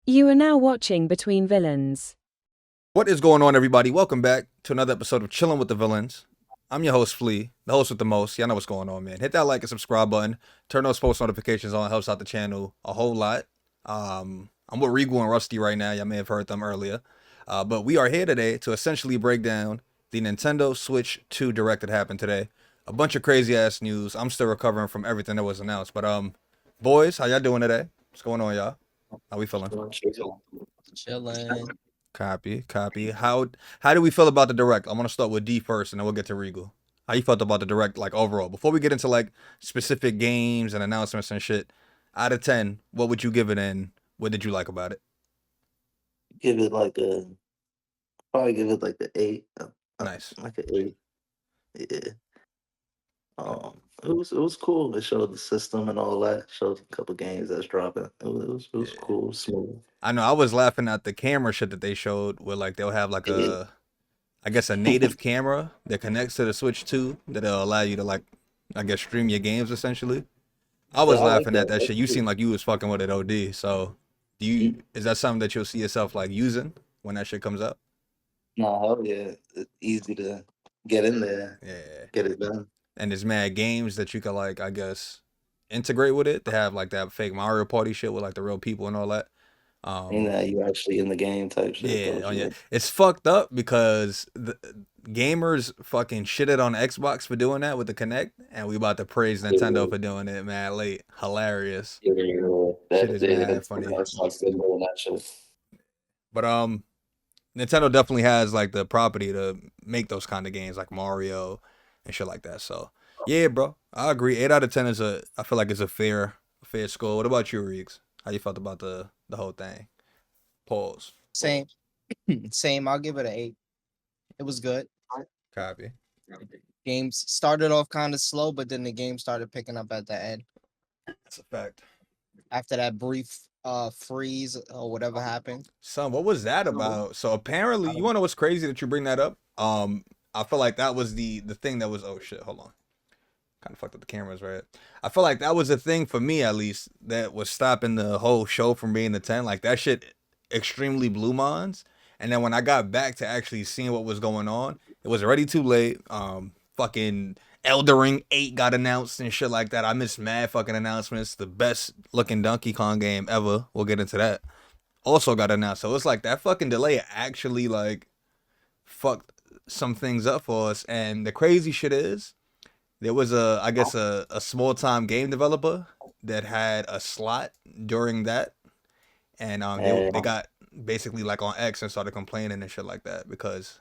You are now watching Between Villains. What is going on, everybody? Welcome back to another episode of Chilling with the Villains. I'm your host, Flea, the host with the most. Y'all know what's going on, man. Hit that like and subscribe button. Turn those post notifications on. It helps out the channel a whole lot. I'm with Regal and Rusty right now. Y'all may have heard them earlier. But we are here today to essentially break down the Nintendo Switch 2 Direct that happened today. A bunch of crazy ass news. I'm still recovering from everything that was announced. But boys, how y'all doing today? What's going on, y'all? How we feeling? Chilling. Copy. How do we feel about the direct? I'm gonna start with D first, and then we'll get to Regal. How you felt about the direct, like overall? Before we get into like specific games and announcements and shit, out of 10, what would you give it, and what did you like about it? Give it like a probably give it like the 8, Nice. like a 8. Yeah. It was cool. It showed the system and all that. Showed a couple games that's dropping. It was Yeah. cool, smooth. I know I was laughing at the camera shit that they showed, where like they'll have like Yeah. I guess a native camera that connects to the Switch 2 that'll allow you to like, I guess, stream your games essentially. I Yeah, was I like laughing at that. that That's shit. You seem cool. like you was fucking with it, OD. So, is that something that you'll see yourself like using when that shit comes up? No, hell yeah. It's easy to get in there, Yeah. get it done. And there's mad games that you can like, I guess, integrate with it. They have like that fake Mario Party shit with like the real people and all that. And Um, that you actually in the game type shit. That yeah, was oh yeah. real. It's fucked up because the gamers fucking shitted on Xbox for doing that with the Connect, and we about to praise Nintendo Yeah, for doing it mad late. Hilarious. yeah, yeah. Shit That is mad that's funny. that's not good doing that shit. But Nintendo definitely has like the property to make those kind of games like Mario and shit like that. So yeah, bro, I agree. 8 out of 10 is I feel like it's a fair score. What about you, Reeks? How you felt about the whole thing? Pause. Same. Same. I'll give it an 8. It was good. Copy. Games started off kind of slow, but then the game started picking up at the end. That's a fact. After that brief freeze or whatever happened. Son, what was that about? So apparently, you Um, wanna know what's crazy that you bring that up? I feel like that was the thing that was. Oh shit, hold on. Kind of fucked up the cameras, right? I feel like that was the thing for me, at least, that was stopping the whole show from being the 10. Like that shit extremely blew minds. And then when I got back to actually seeing what was going on, it was already too late. Fucking Elder Ring 8 got announced and shit like that. I missed mad fucking announcements. The best looking Donkey Kong game ever. We'll get into that. Also got announced. So it's like that fucking delay actually like fucked some things up for us. And the crazy shit is there was I guess a small time game developer that had a slot during that, and they And got basically like on X and started complaining and shit like that because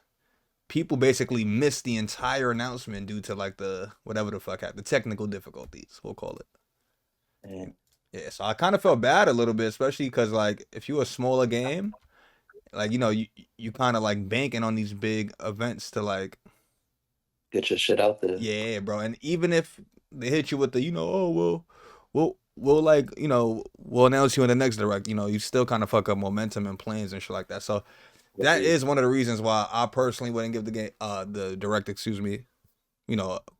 people basically missed the entire announcement due to like the whatever the fuck happened, the technical difficulties, we'll call it. and Yeah, so I kind of felt bad a little bit, especially because like if you're a smaller game, like you kind of like banking on these big events to like, get your shit out there. yeah, bro. And even if they hit you with the, oh well, we'll like, we'll announce you in the next direct. You still kind of fuck up momentum and plans and shit like that. So that is one of the reasons why I personally wouldn't give the game, the direct, excuse me.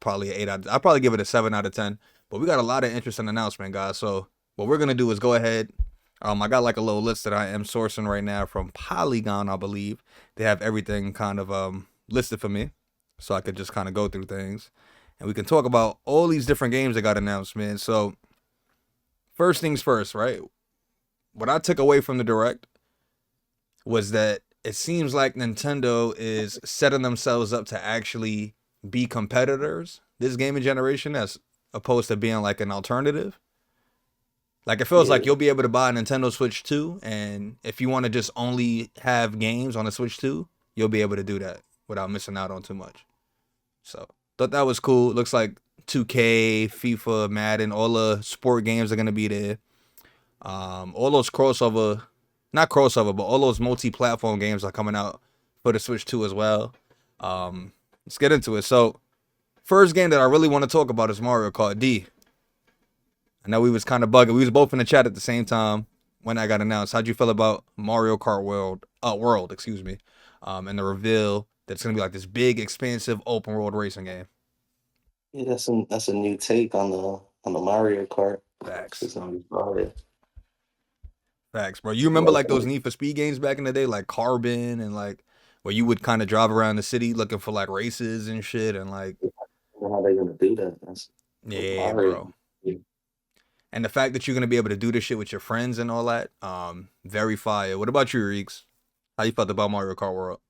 Probably an 8 out. I'd probably give it a 7 out of 10. But we got a lot of interesting announcement, guys. So what we're gonna do is go ahead. I got like a little list that I am sourcing right now from Polygon, I believe. They have everything kind of listed for me, so I could just kind of go through things, and we can talk about all these different games that got announced, man. So first things first, right? What I took away from the direct was that it seems like Nintendo is setting themselves up to actually be competitors this gaming generation as opposed to being like an alternative. Like it feels like Yeah. you'll be able to buy a Nintendo Switch 2, and if you want to just only have games on a Switch 2, you'll be able to do that without missing out on too much. So thought that was cool. Looks like 2K, FIFA, Madden, all the sport games are gonna be there. All those crossover, not crossover, but all those multi-platform games are coming out for the Switch 2 as well. Let's get into it. So first game that I really want to talk about is Mario Kart D. I know we was kind of bugging. We was both in the chat at the same time when I got announced. How'd you feel about Mario Kart World? World, excuse me. And the reveal that's gonna be like this big, expansive open world racing game. Yeah, that's a new take on the Mario Kart. Facts. It's gonna be fire. Facts, bro. You remember like those Need for Speed games back in the day, like Carbon and like where you would kind of drive around the city looking for like races and shit and like How they gonna do that? yeah, Mario. bro. And the fact that you're gonna be able to do this shit with your friends and all that, very fire. What about you, Reeks? How you felt about Mario Kart World?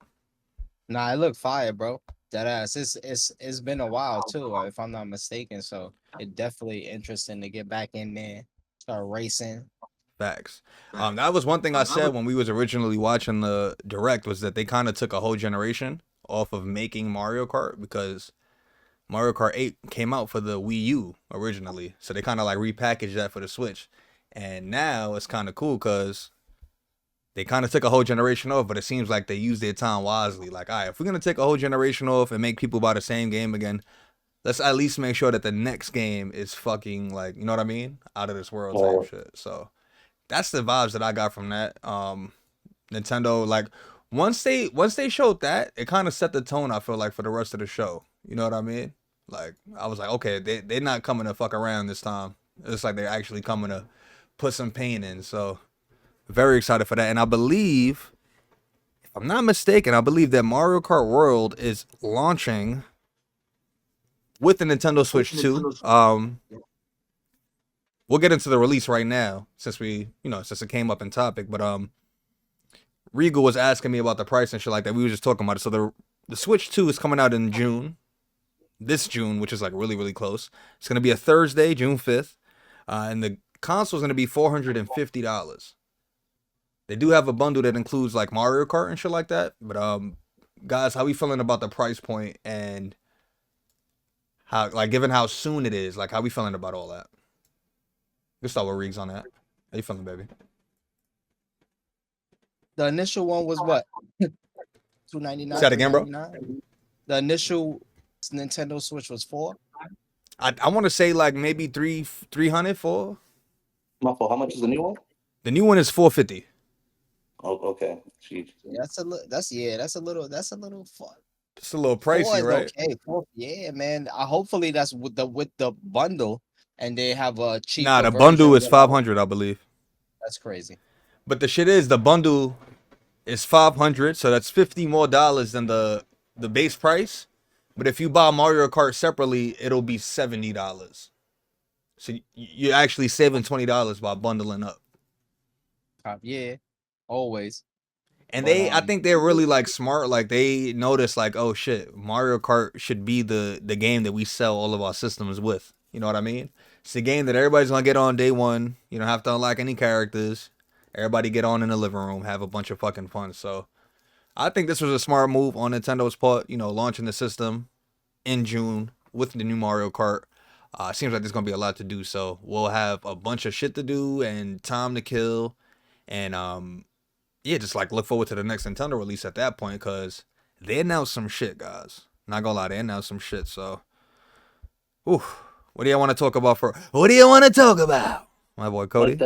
Nah, it looked fire, bro. That ass. It's been a while too, if I'm not mistaken. So it definitely interesting to get back in there, start racing. Facts. That was one thing I said when we was originally watching the direct was that they kind of took a whole generation off of making Mario Kart because Mario Kart 8 came out for the Wii U originally. So they kind of like repackaged that for the Switch. And now it's kind of cool because they kind of took a whole generation off, but it seems like they used their time wisely. Like, all right, if we're going to take a whole generation off and make people buy the same game again, let's at least make sure that the next game is fucking like, you know what I mean? Out of this world type shit. So that's the vibes that I got from that. Nintendo, like, once they showed that, it kind of set the tone, I feel like, for the rest of the show. You know what I mean? Like, I was like, okay, they're not coming to fuck around this time. It's like they're actually coming to put some pain in. So, very excited for that. And I believe, if I'm not mistaken, I believe that Mario Kart World is launching with the Nintendo Switch 2. We'll get into the release right now since since it came up in topic. But Regal was asking me about the price and shit like that. We were just talking about it. So the Switch 2 is coming out in June. This June, which is like really, really close. It's going to be a Thursday, June 5th. And the console is going to be $450. They do have a bundle that includes like Mario Kart and shit like that. But guys, how we feeling about the price point and how, like, given how soon it is, like, how we feeling about all that? Let's start with Riggs on that. How you feeling, baby? The initial one was what? $299. Say that again, bro. $299? The initial Nintendo Switch was $4. I want to say like maybe 300 for. My fault. How much is the new one? The new one is $450. Oh, okay. Jeez. Yeah, that's a little fun. It's a little Four pricey, is right? okay. Yeah, man. Hopefully that's with the bundle, and they have a cheaper. Nah, the version bundle is without- $500, I believe. That's crazy. But the shit is the bundle is $500, so that's $50 more than the base price. But if you buy Mario Kart separately, it'll be $70. So you're actually saving $20 by bundling up. Yeah, always. And But, I think they're really like smart. Like they notice like, oh shit, Mario Kart should be the game that we sell all of our systems with. You know what I mean? It's the game that everybody's gonna get on day one. You don't have to unlock any characters. Everybody get on in the living room, have a bunch of fucking fun. So I think this was a smart move on Nintendo's part, launching the system in June with the new Mario Kart. Seems like there's going to be a lot to do, so we'll have a bunch of shit to do and time to kill. And, just like look forward to the next Nintendo release at that point, because they announced some shit, guys. Not gonna lie, they announced some shit, so. What do you want to talk about What do you want to talk about? My boy Cody.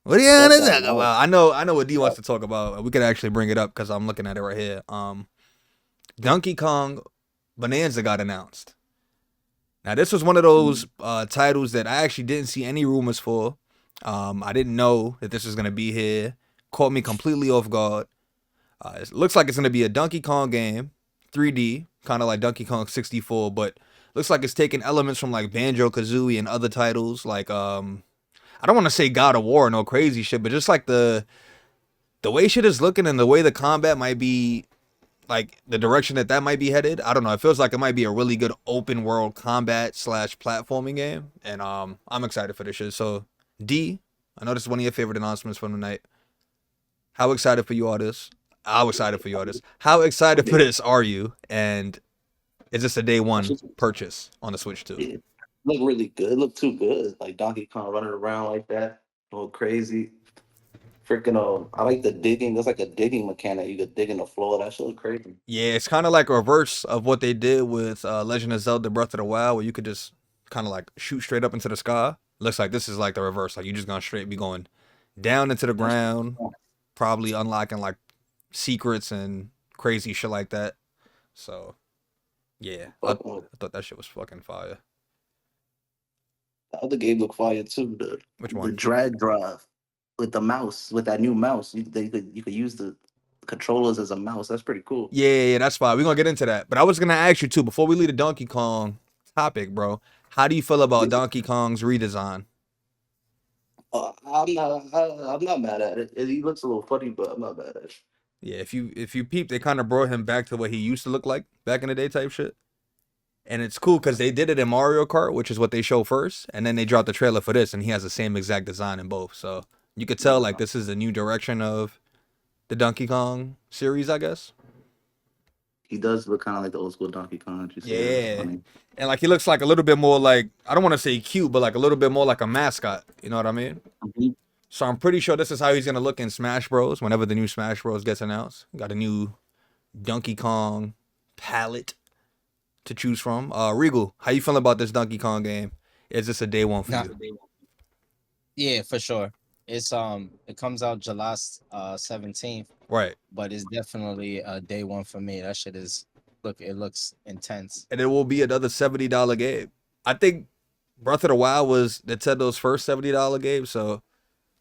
What do you want to talk about? I know what D wants to talk about. We could actually bring it up because I'm looking at it right here. Donkey Kong Bonanza got announced. Now this was one of those titles that I actually didn't see any rumors for. I didn't know that this was gonna be here. Caught me completely off guard. It looks like it's gonna be a Donkey Kong game, 3D, kind of like Donkey Kong 64, but looks like it's taking elements from like Banjo-Kazooie and other titles like I don't want to say God of War or no crazy shit, but just like the way shit is looking and the way the combat might be, like the direction that might be headed. I don't know. It feels like it might be a really good open world combat / platforming game, and I'm excited for this shit. So D, I know this is one of your favorite announcements from the night. How excited for you all this? How excited for you all this? How excited for this are you? And is this a day one purchase on the Switch 2? It look really good. It look too good. Like Donkey Kong running around like that, all crazy. Freaking I like the digging. There's like a digging mechanic. You could dig in the floor. That shit look crazy. Yeah, it's kind of like a reverse of what they did with Legend of Zelda Breath of the Wild, where you could just kind of like shoot straight up into the sky. Looks like this is like the reverse. Like you're just gonna straight be going down into the ground, probably unlocking like secrets and crazy shit like that. So yeah, I thought that shit was fucking fire. The other game look fire too. Which The one? drag drive. with the mouse, with that new mouse. You could use the controllers as a mouse. That's pretty cool. Yeah, that's fine. We're gonna get into that. But I was gonna ask you too, before we leave the Donkey Kong topic, bro. How do you feel about Donkey Kong's redesign? I'm not mad at it. He looks a little funny, but I'm not mad at it. Yeah, if you peep, they kind of brought him back to what he used to look like back in the day type shit. And it's cool because they did it in Mario Kart, which is what they show first, and then they dropped the trailer for this, and he has the same exact design in both. So you could tell like this is a new direction of the Donkey Kong series, I guess. He does look kind of like the old school Donkey Kong. Yeah. And like he looks like a little bit more like, I don't want to say cute, but like a little bit more like a mascot. You know what I mean? Mhm. So I'm pretty sure this is how he's gonna look in Smash Bros. Whenever the new Smash Bros. Gets announced. Got a new Donkey Kong palette to choose from. Regal, how you feeling about this Donkey Kong game? Is this a day one for Nah. you? Yeah, for sure. It's it comes out July 17th, Right. but it's definitely a day one for me. That shit is it looks intense. And it will be another $70 game. I think Breath of the Wild was Nintendo's first $70 game, so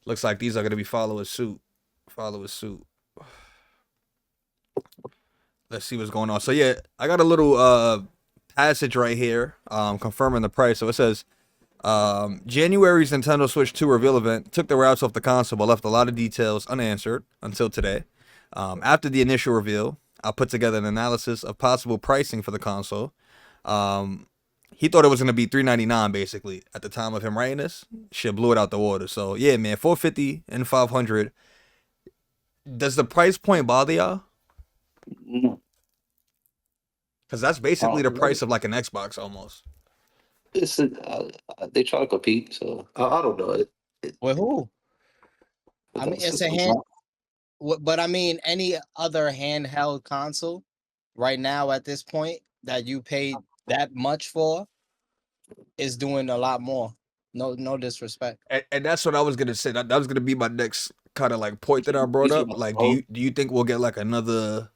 looks like these are gonna be following suit. Let's see what's going on. So yeah, I got a little passage right here confirming the price. So it says January's Nintendo Switch 2 reveal event took the wraps off the console but left a lot of details unanswered until today. After the initial reveal, I put together an analysis of possible pricing for the console. He thought it was gonna be $399 basically at the time of him writing this. Shit blew it out the water. So yeah, man, $450 and $500. Does the price point bother y'all? No. Because that's basically Oh, the price of like an Xbox almost. It's they try to compete, so I don't know. With who? I mean, it's a hand. But I mean, any other handheld console right now at this point that you paid that much for is doing a lot more. No disrespect. And that's what I was gonna say. That was gonna be my next kind of like point that I brought up. Like, do you think we'll get like another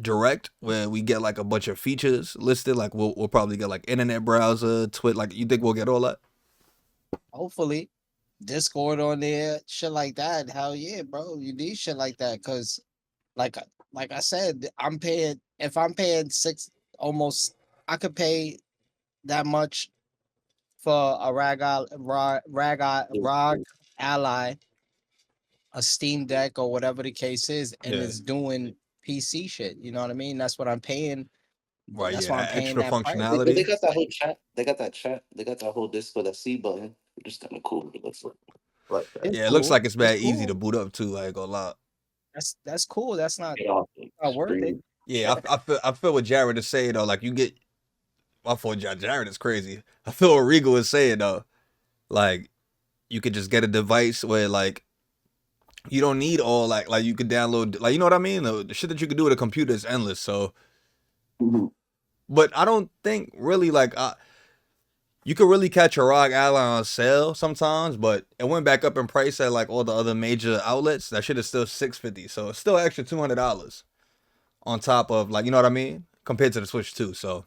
direct where we get like a bunch of features listed? Like we'll probably get like internet browser, Twit. Like you think we'll get all that? Hopefully, Discord on there, shit like that. Hell yeah, bro. You need shit like that because, like I said, I'm paying. If I'm paying I could pay that much for a ROG Ally, a Steam Deck, or whatever the case is, and Yeah. it's doing PC shit. You know what I mean? That's what I'm paying. Right. That's Yeah. why I'm That paying extra that price. functionality. They got that whole chat. They got that chat. They got that whole Discord, that C button. It's kind of cool. It looks like that. It's Yeah, it looks cool. like it's bad It's easy to cool. boot up too. Like a lot. That's cool. That's not Get off the worth it. screen. Yeah, I feel what Jared is saying though. Like you get, my fault, Jared is crazy. I feel what Regal is saying though. Like you could just get a device where like you don't need all like you could download, like, you know what I mean? The shit that you could do with a computer is endless. So, Mhm. but I don't think really like you could really catch a ROG Ally on sale sometimes, but it went back up in price at like all the other major outlets. That shit is still $650, so it's still extra $200 on top of, like, you know what I mean, compared to the Switch 2. So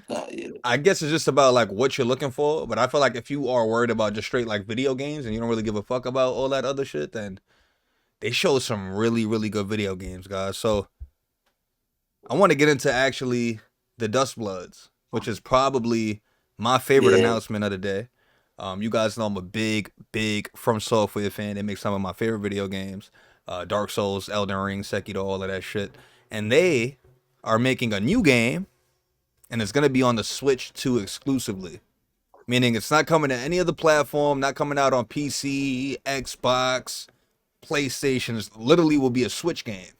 Yeah. I guess it's just about like what you're looking for. But I feel like if you are worried about just straight like video games and you don't really give a fuck about all that other shit, then they show some really, really good video games, guys. So I want to get into actually the Dust Bloods, which is probably my favorite Yeah. announcement of the day. You guys know I'm a big From Software fan. They make some of my favorite video games. Dark Souls, Elden Ring, Sekiro, all of that shit. And they are making a new game, and it's going to be on the Switch 2 exclusively. Meaning it's not coming to any other platform, not coming out on PC, Xbox, PlayStation. It literally will be a Switch game.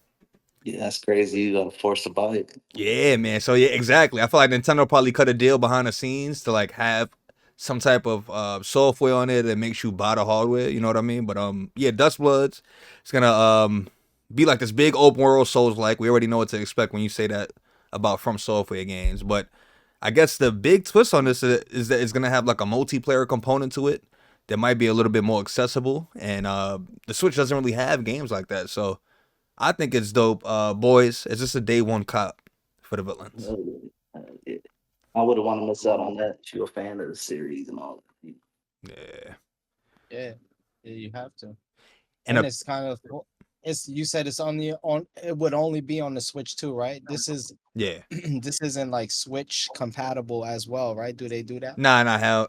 Yeah, that's crazy. You got forced to buy it. Yeah, man. So yeah, exactly. I feel like Nintendo probably cut a deal behind the scenes to like have some type of software on it that makes you buy the hardware. You know what I mean? But yeah, Dust Bloods. It's gonna be like this big open world Souls like. We already know what to expect when you say that about From Software games. But I guess the big twist on this is that it's gonna have like a multiplayer component to it that might be a little bit more accessible. And the Switch doesn't really have games like that, so I think it's dope. Boys, is this a day one cop for the villains? Yeah. I wouldn't want to miss out on that. If you're a fan of the series and all that. Yeah. Yeah. Yeah, you have to. And And it's kind of it's you said it's on it would only be on the Switch too, right? This is yeah. this isn't like Switch compatible as well, right? Do they do that? Nah, hell.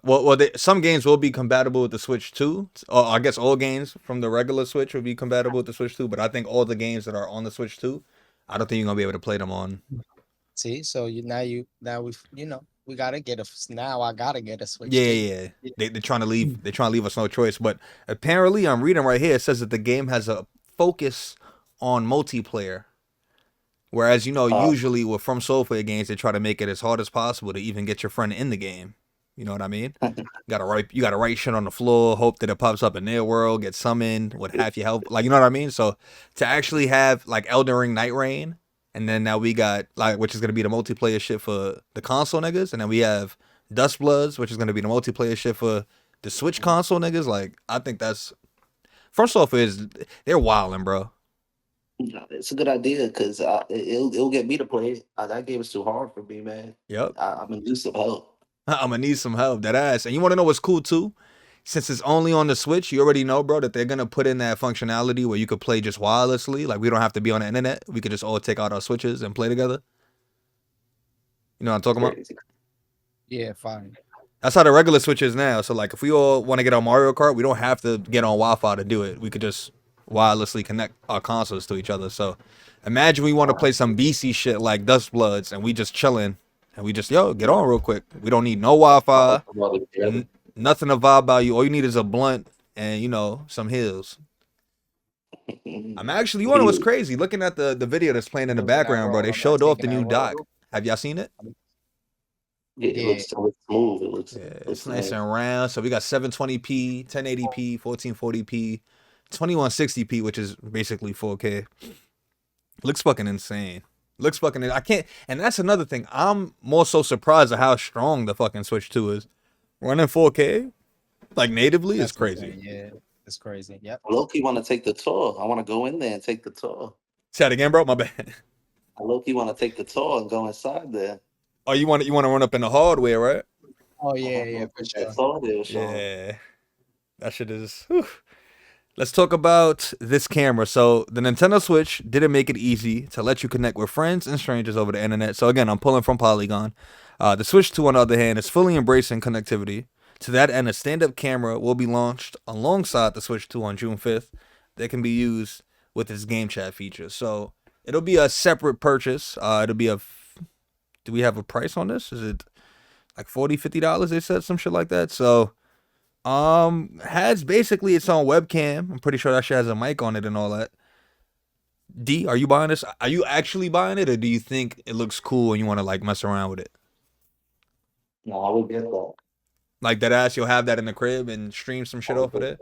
Some games will be compatible with the Switch too. Or I guess all games from the regular Switch will be compatible with the Switch too. But I think all the games that are on the Switch too, I don't think you're gonna be able to play them on. See, so now we gotta get now I gotta get a Switch Yeah, too. yeah. They're trying to leave. They're trying to leave us no choice. But apparently, I'm reading right here. It says that the game has a focus on multiplayer. Whereas usually with From Software games, they try to make it as hard as possible to even get your friend in the game. You know what I mean? You gotta write shit on the floor, hope that it pops up in their world, get summoned, what have you help, like you know what I mean? So to actually have like Elden Ring Night Rain, and then now we got like which is gonna be the multiplayer shit for the console niggas, and then we have Dust Bloods, which is gonna be the multiplayer shit for the Switch console niggas. Like I think that's From Software they're wilding, bro. Yeah, it's a good idea because it'll get me to play it. That game is too hard for me, man. Yep. I'm in need some help. I'm gonna need some help, that ass. And you want to know what's cool too? Since it's only on the Switch, you already know, bro, that they're gonna put in that functionality where you could play just wirelessly. Like we don't have to be on the internet. We could just all take out our Switches and play together. You know what I'm talking about? Crazy. Yeah, fine. That's how the regular Switch is now. So like, if we all want to get on Mario Kart, we don't have to get on Wi-Fi to do it. We could just wirelessly connect our consoles to each other. So imagine we want to play some BC shit like Dust Bloods, and we just chilling, and we just get on real quick. We don't need no Wi-Fi. Nothing to vibe about you. All you need is a blunt and some hills. I'm actually, you want to know what's crazy? Looking at the video that's playing in the background, bro. They showed off the new dock. Have y'all seen it? Yeah, it looks smooth. It looks it's nice and round. So we got 720p, 1080p, 1440p, 2160p, which is basically 4K. Looks fucking insane. I can't, and that's another thing. I'm more so surprised at how strong the fucking Switch 2 is. Running 4K, like natively, is crazy. Yeah, it's crazy. Yep. I low-key want to take the tour. I want to go in there and take the tour. Say that again, bro. My bad. I low-key want to take the tour and go inside there. Oh, you want to run up in the hardware, right? Oh yeah, for sure. Yeah, that shit is. Whew. Let's talk about this camera. So the Nintendo Switch didn't make it easy to let you connect with friends and strangers over the internet. So again, I'm pulling from Polygon. The Switch 2, on the other hand, is fully embracing connectivity. To that end, a stand-up camera will be launched alongside the Switch 2 on June 5th that can be used with its game chat feature. So it'll be a separate purchase. It'll be do we have a price on this? Is it like $40, $50? They said some shit like that. So has basically its own webcam. I'm pretty sure that shit has a mic on it and all that. D, are you buying this? Are you actually buying it, or do you think it looks cool and you want to like mess around with it? No, I would get that. Like that ass, you'll have that in the crib and stream some shit off of it.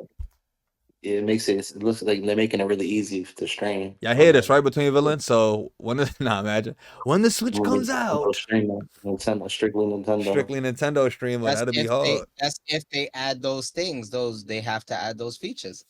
It makes it looks like they're making it really easy to stream. Yeah, I hear this right between villains. So when the Switch comes out, Nintendo, strictly Nintendo streamer, that'll be hard. That's if they add those things. They have to add those features.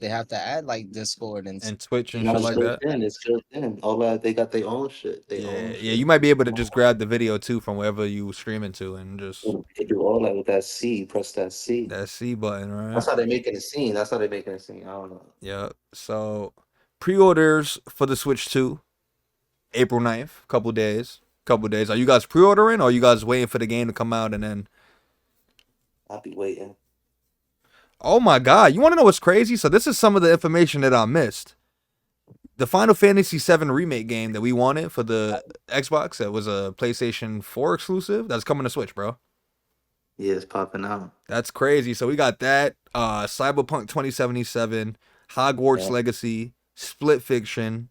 They have to add like Discord and Twitch and shit like that. It's built in. All that they got their own shit. Yeah. You might be able to just grab the video too from wherever you streaming to and just. You can do all that with that C. Press that C. That C button, right? That's how they making a scene. I don't know. Yeah. So pre-orders for the Switch 2, April 9th, couple days. Are you guys pre-ordering, or are you guys waiting for the game to come out and then? I'll be waiting. Oh my God. You want to know what's crazy? So this is some of the information that I missed. The Final Fantasy VII Remake game that we wanted for the Xbox, that was a PlayStation 4 exclusive, that's coming to Switch, bro. Yeah, it's popping out. That's crazy. So we got that, Cyberpunk 2077, Hogwarts Legacy, Split Fiction,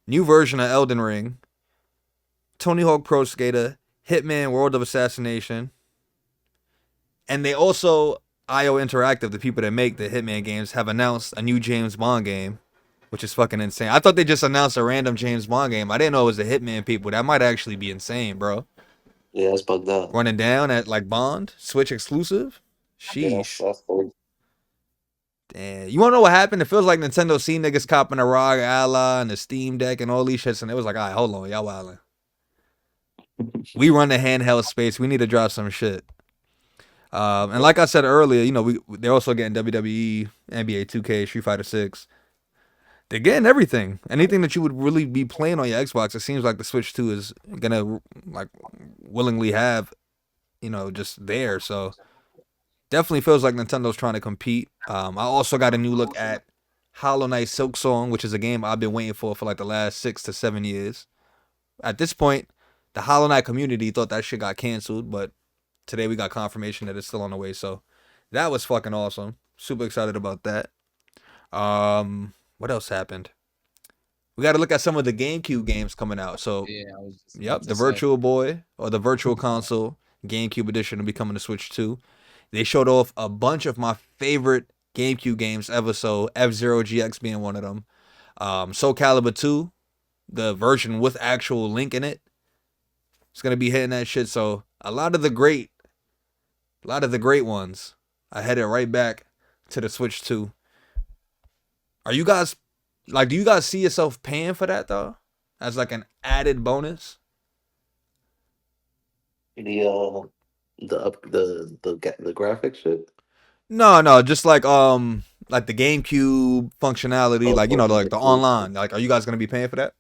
new version of Elden Ring, Tony Hawk Pro Skater, Hitman World of Assassination, and they also, IO Interactive, the people that make the Hitman games, have announced a new James Bond game, which is fucking insane. I thought they just announced a random James Bond game. I didn't know it was the Hitman people. That might actually be insane, bro. Yeah, that's bugged up. Running down at like Bond, Switch exclusive. Sheesh. Yeah, that's cool. Damn. You wanna know what happened? It feels like Nintendo seen niggas copping a ROG Ally and the Steam Deck and all these shits, and it was like, all right, hold on, y'all wildin'. We run the handheld space. We need to drop some shit. And like I said earlier, you know, they're also getting WWE, NBA 2K, Street Fighter 6. They're getting everything. Anything that you would really be playing on your Xbox, it seems like the Switch 2 is gonna like willingly have, you know, just there. So definitely feels like Nintendo's trying to compete. I also got a new look at Hollow Knight Silk Song, which is a game I've been waiting for like the last 6 to 7 years. At this point, the Hollow Knight community thought that shit got canceled, but today we got confirmation that it's still on the way. So that was fucking awesome. Super excited about that. What else happened? We got to look at some of the GameCube games coming out. So, Yeah, I was just yep, about the to say. Virtual Boy or the Virtual Console GameCube edition will be coming to Switch 2. They showed off a bunch of my favorite GameCube games ever. So F-Zero GX being one of them. Soul Calibur 2, the version with actual Link in it. It's gonna be hitting that shit. So a lot of the great ones, I headed right back to the Switch 2. Are you guys like? Do you guys see yourself paying for that though, as like an added bonus? The graphic shit. No, just like the GameCube functionality, Oh, like you know, like the functionality. online. Like, are you guys gonna be paying for that?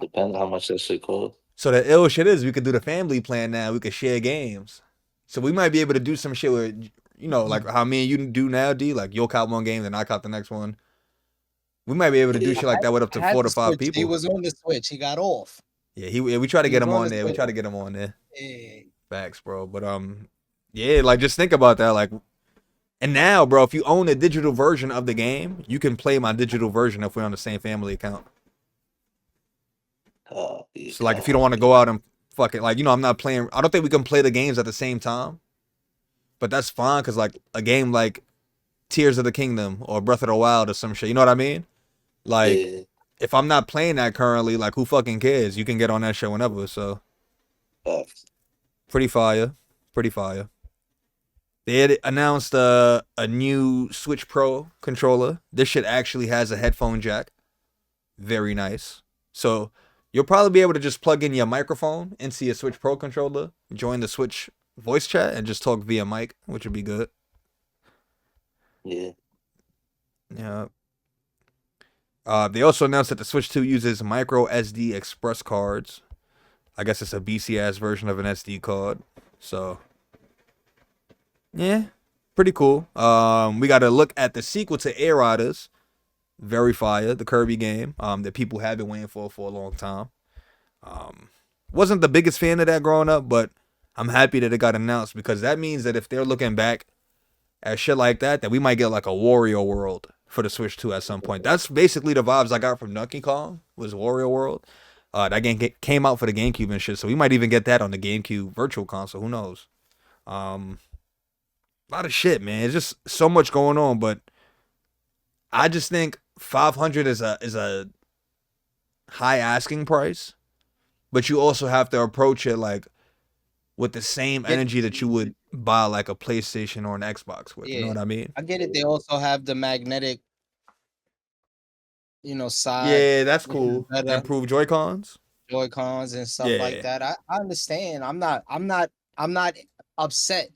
Depends how much that shit costs. So the ill shit is we could do the family plan now. We could share games. So we might be able to do some shit where, you know, like how me and you do now, D. Like you'll cop one game, then I cop the next one. We might be able to do Yeah. shit like that with up I to had 4 to the 5 Switch. He people. was on the Switch. He got off. Yeah, we try to He get was him on on the there. We Switch. try to get him on there. Yeah. Facts, bro. But yeah, like just think about that. Like, and now, bro, if you own a digital version of the game, you can play my digital version if we're on the same family account. Yeah. So like, if you don't want to go out and fucking like, you know, I'm not playing. I don't think we can play the games at the same time, but that's fine because like a game like Tears of the Kingdom or Breath of the Wild or some shit. You know what I mean? Like, Yeah. if I'm not playing that currently, like, who fucking cares? You can get on that show whenever. So Facts. pretty fire, pretty fire. They had announced a new Switch Pro controller. This shit actually has a headphone jack. Very nice. So you'll probably be able to just plug in your microphone into your Switch Pro controller, join the Switch voice chat, and just talk via mic, which would be good. Yeah. Yeah. They also announced that the Switch 2 uses micro SD express cards. I guess it's a BC ass version of an SD card. So yeah, pretty cool. We got to look at the sequel to Air Riders, very fire, the Kirby game, that people have been waiting for a long time. Wasn't the biggest fan of that growing up, but I'm happy that it got announced because that means that if they're looking back at shit like that we might get like a Wario World for the Switch 2 at some point. That's basically the vibes I got from Donkey Kong was Wario World. That game came out for the GameCube and shit, so we might even get that on the GameCube Virtual Console. Who knows? A lot of shit, man. It's just so much going on, but I just think 500 is a high asking price, but you also have to approach it like with the same energy that you would buy like a PlayStation or an Xbox with. You know Yeah. what I mean? I get it. They also have the magnetic, side. Yeah, that's which is cool. better. Improved Joy-Cons. Joy-Cons and stuff Yeah. like that. I understand. I'm not upset.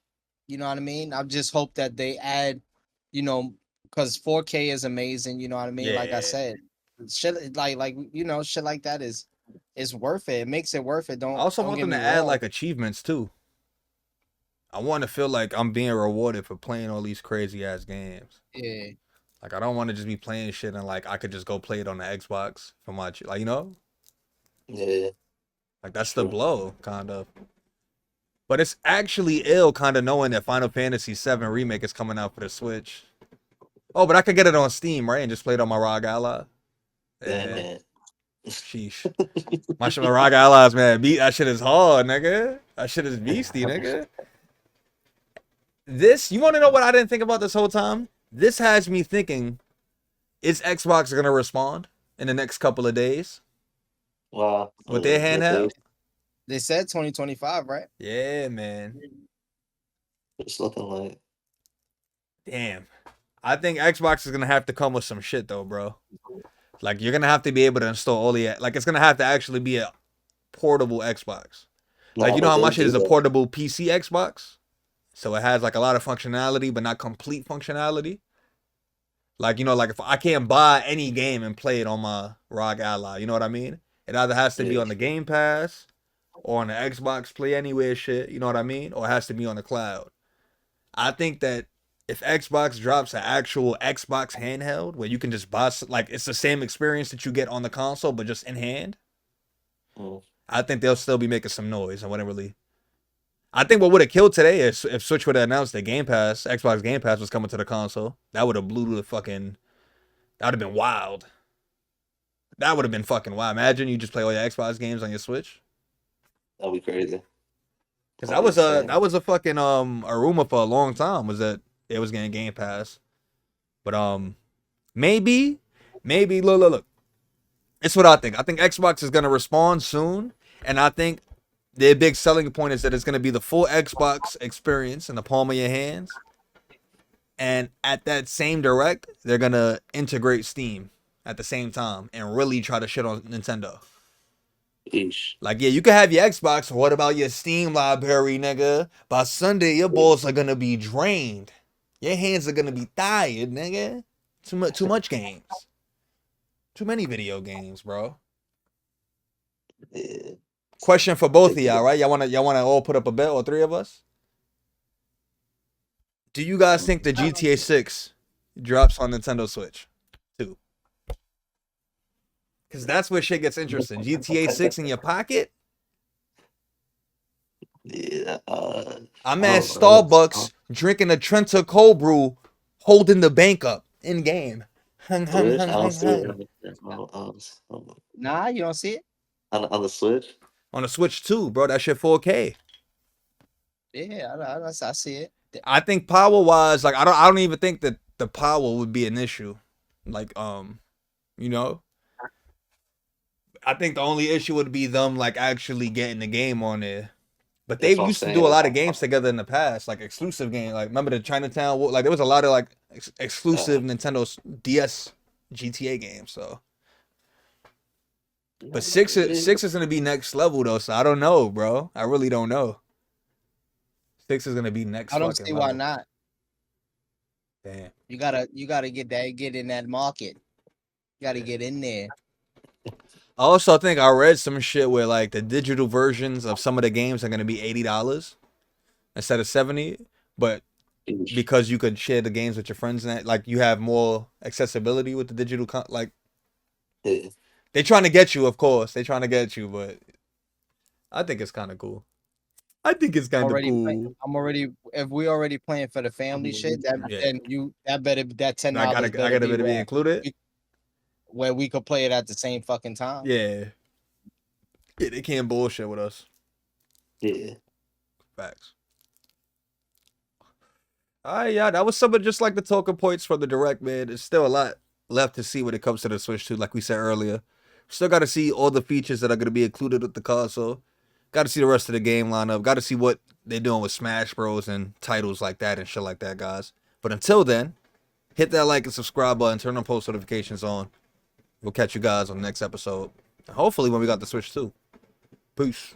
You know what I mean? I just hope that they add, because 4K is amazing. You know what I mean? Like Yeah. I said, shit shit like that is worth it. It makes it worth it. I also don't want get them to me add wrong. like achievements too. I want to feel like I'm being rewarded for playing all these crazy ass games. Yeah. Like I don't want to just be playing shit and like I could just go play it on the Xbox for my like Yeah. like that's the blow kind of. But it's actually ill kind of knowing that Final Fantasy VII Remake is coming out for the Switch. Oh, but I could get it on Steam, right? And just play it on my ROG Ally. Yeah, man. Sheesh. My shit, my ROG Allies, man. That shit is hard, nigga. That shit is beastie, nigga. You want to know what I didn't think about this whole time? This has me thinking, is Xbox going to respond in the next couple of days? Wow. With their handheld? They said 2025, right? Yeah, man. It's looking like. Damn. I think Xbox is going to have to come with some shit, though, bro. Like, you're going to have to be able to install all the... Like, it's going to have to actually be a portable Xbox. Like, you know how much it is a portable PC Xbox? So it has like a lot of functionality, but not complete functionality. Like, you know, like if I can't buy any game and play it on my ROG Ally, you know what I mean? It either has to be Yeah. on the Game Pass or on the Xbox Play Anywhere shit, you know what I mean? Or it has to be on the cloud. I think that if Xbox drops an actual Xbox handheld where you can just buy, like, it's the same experience that you get on the console, but just in hand, Mm. I think they'll still be making some noise. I wouldn't really. I think what would have killed today is if Switch would have announced that Game Pass, Xbox Game Pass was coming to the console. That would have blew the fucking. That would have been wild. That would have been fucking wild. Imagine you just play all your Xbox games on your Switch. That'd be crazy. Cause that was a fucking a rumor for a long time was that it was getting Game Pass, but maybe look. It's what I think. I think Xbox is gonna respond soon, and I think their big selling point is that it's gonna be the full Xbox experience in the palm of your hands, and at that same direct, they're gonna integrate Steam at the same time and really try to shit on Nintendo. Eesh. Like, yeah, you can have your Xbox. What about your Steam library, nigga? By Sunday, your balls are gonna be drained. Your hands are gonna be tired, nigga. Too much games. Too many video games, bro. Yeah. Question for both of y'all, right? Y'all wanna all put up a bet, all three of us? Do you guys think the GTA 6 drops on Nintendo Switch 2? Because that's where shit gets interesting. GTA 6 in your pocket? Yeah. I'm at Starbucks drinking a Trenta cold brew, holding the bank up in game. Switch? I don't see it. Nah, you don't see it? On the Switch? On the Switch 2, bro. That shit 4K. Yeah, I see it. I think power wise, like I don't even think that the power would be an issue. Like, you know. I think the only issue would be them like actually getting the game on there. But they That's what I'm used to saying. do a lot of games together in the past, like exclusive game. Like remember the Chinatown? Like there was a lot of like exclusive Nintendo DS GTA games. So, but six is gonna be next level though. So I don't know, bro. I really don't know. 6 is gonna be next. I don't fucking see why level. not. Damn. You gotta get in that market. You gotta get in there. I also think I read some shit where like the digital versions of some of the games are gonna be $80 instead of $70, but Eesh. because you could share the games with your friends and that, like you have more accessibility with the digital like Yeah. they trying to get you, of course. They trying to get you, but I think it's kind of cool. I think it's kind of cool. If we already playing for the family shit, Yeah. then that $10 I gotta be included. where we could play it at the same fucking time. Yeah. Yeah, they can't bullshit with us. Yeah. Facts. Yeah, that was some of just like the talking points from the direct, man. There's still a lot left to see when it comes to the Switch 2, like we said earlier. Still got to see all the features that are going to be included with the console. Got to see the rest of the game lineup. Got to see what they're doing with Smash Bros. And titles like that and shit like that, guys. But until then, hit that like and subscribe button. Turn on post notifications on. We'll catch you guys on the next episode. And hopefully when we got the Switch 2. Peace.